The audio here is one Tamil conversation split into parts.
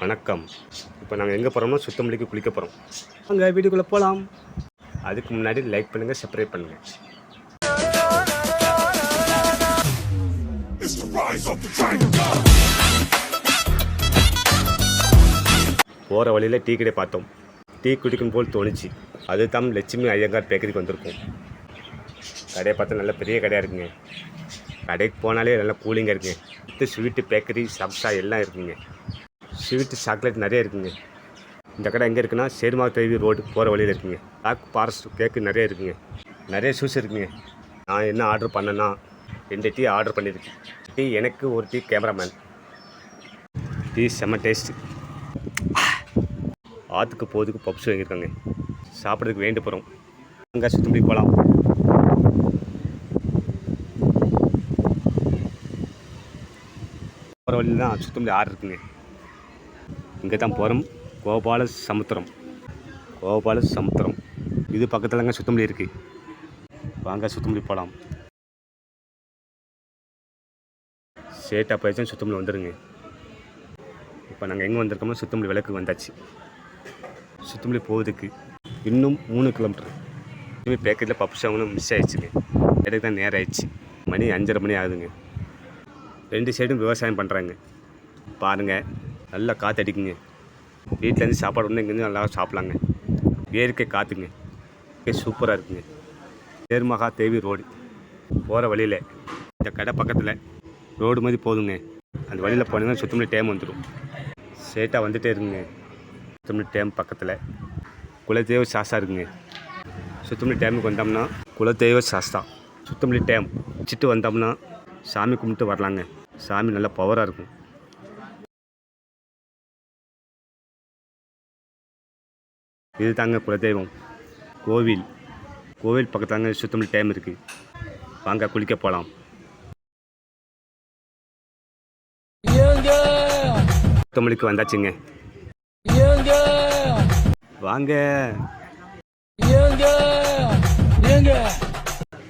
வணக்கம். இப்போ நாங்கள் எங்கே போகிறோம்னா சுத்தமல்லிக்கு குளிக்க போகிறோம். அங்கே வீட்டுக்குள்ளே போகலாம். அதுக்கு முன்னாடி லைக் பண்ணுங்கள், சப்ஸ்கிரைப் பண்ணுங்கள். போகிற வழியில் டீ கடை பார்த்தோம். டீ குடிக்கும் போல் தோணுச்சு. அதுதான் லட்சுமி ஐயங்கார் பேக்கரிக்கு வந்திருக்கோம். கடையை பார்த்தா நல்ல பெரிய கடையாக இருக்குங்க. கடைக்கு போனாலே நல்லா கூலிங்காக இருக்குங்க. ஸ்வீட்டு, பேக்கரி, சப்ஸா எல்லாம் இருக்குங்க. ஸ்வீட்டு, சாக்லேட் நிறைய இருக்குங்க. இந்த கடை எங்கே இருக்குன்னா சேர்மாதேவி ரோடு போகிற வழியில் இருக்குங்க. பிளாக் ஃபாரஸ்ட் கேக்கு நிறைய இருக்குங்க. நிறைய ஜூஸ் இருக்குங்க. நான் என்ன ஆர்டர் பண்ணேன்னா 2 டீ ஆர்டர் பண்ணியிருக்கேன். டீ எனக்கு, ஒரு டீ கேமராமேன். டீ செம்ம டேஸ்ட்டு. ஆற்றுக்கு போகிறதுக்கு பப்ஸ் வாங்கியிருக்காங்க. சாப்பிட்றதுக்கு வேண்டி போகிறோம். அங்கே சுற்றி போகலாம். போகிற வழியில் தான் சுத்தமல்லி ஆறு இருக்குங்க. இங்கே தான் போகிறோம். கோபால சமுத்திரம் இது பக்கத்துலங்க சுத்தமல்லி இருக்குது. வாங்க சுத்தமல்லி போகலாம். சேட்டா போயிடுச்சு, சுத்தமல்லி வந்துடுங்க. இப்போ நாங்கள் எங்கே வந்திருக்கோமோ சுத்தமல்லி விளக்கு வந்தாச்சு. சுத்தமல்லி போகிறதுக்கு இன்னும் 3 கிலோமீட்டர். பேக்கெட்டில் பப்ஸ் வாங்கணும் மிஸ் ஆகிடுச்சுங்க. எனக்கு தான் நேரம் ஆயிடுச்சு. மணி 5:30 மணி ஆகுதுங்க. 2 சைடும் விவசாயம் பண்ணுறாங்க. பாருங்கள், நல்லா காற்று அடிக்குங்க. வீட்டிலேருந்து சாப்பாடு ஒன்று இங்கேருந்து நல்லா சாப்பிட்லாங்க. இயற்கை காற்றுங்க. சூப்பராக இருக்குங்க. சேர்மகாதேவி ரோடு போகிற வழியில் இந்த கடை பக்கத்தில் ரோடு மாதிரி போதுங்க. அந்த வழியில் போனீங்கன்னா சுத்தமல்லி டேம் வந்துடும். சேட்டாக வந்துகிட்டே இருக்குங்க. சுத்தமல்லி டேம் பக்கத்தில் குலதெய்வ சாஸ்தா இருக்குங்க. சுத்தமல்லி டேமுக்கு வந்தோம்னா குலதெய்வ சாஸ்தா சுத்தமல்லி டேம் வச்சுட்டு வந்தோம்னா சாமி கும்பிட்டு வரலாங்க. சாமி நல்லா பவராக இருக்கும். இது தாங்க குலதெய்வம் கோவில் பக்கத்தாங்க சுத்தமல்லி டேம் இருக்குது. வாங்க குளிக்க போகலாம். சுத்தமல்லிக்கு வந்தாச்சுங்க. வாங்க.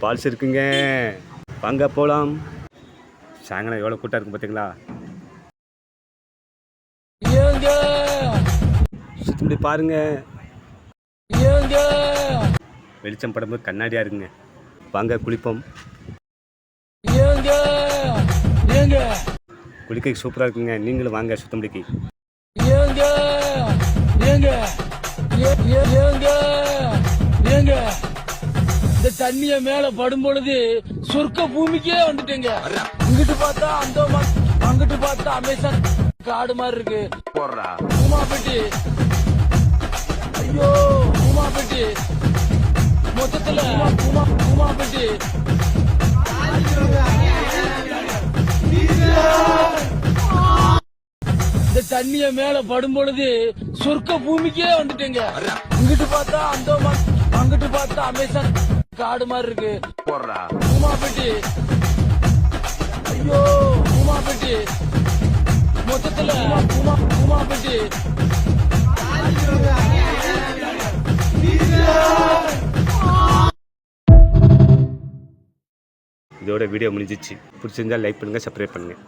பால்ஸ் இருக்குங்க. வாங்க போகலாம். சாயங்காலம் எவ்வளோ கூட்டம் இருக்கும் பார்த்தீங்களா? சுத்தமல்லி பாருங்க. வெளிச்சம் படும்போது கண்ணாடியாக இருக்குங்க. வாங்க குளிப்போம். குளிக்க சூப்பராக இருக்குங்க. நீங்களும் வாங்க சுத்தமல்லிக்கு. இந்த தண்ணிய மேல படும் பொழுது சொர்க்க பூமிக்கே வந்துட்டேங்க. இங்கிட்டு பார்த்தா அந்தோமான், அங்கிட்டு பார்த்தா அமேசான் காடு மாதிரி இருக்கு. பூமாப்பட்டி, ஐயோ பூமாப்பட்டி, மொத்தத்துல பூமாப்பட்டி. இந்த தண்ணிய மேல படும் பொழுது சொர்க்க பூமிக்கே வந்துட்டேங்க. இங்கிட்டு பார்த்தா அந்தோமான், அங்கிட்டு பார்த்தா அமேசான் காடு மாதிரி இருக்கு. பூமாப்பட்டி, ஐயோ பூமாப்பட்டி, மொத்தத்துல பூமாப்பட்டி. இதோட வீடியோ முடிஞ்சிச்சு. பிடிச்சிருந்தா லைக் பண்ணுங்கள், சப்ஸ்கிரைப் பண்ணுங்கள்.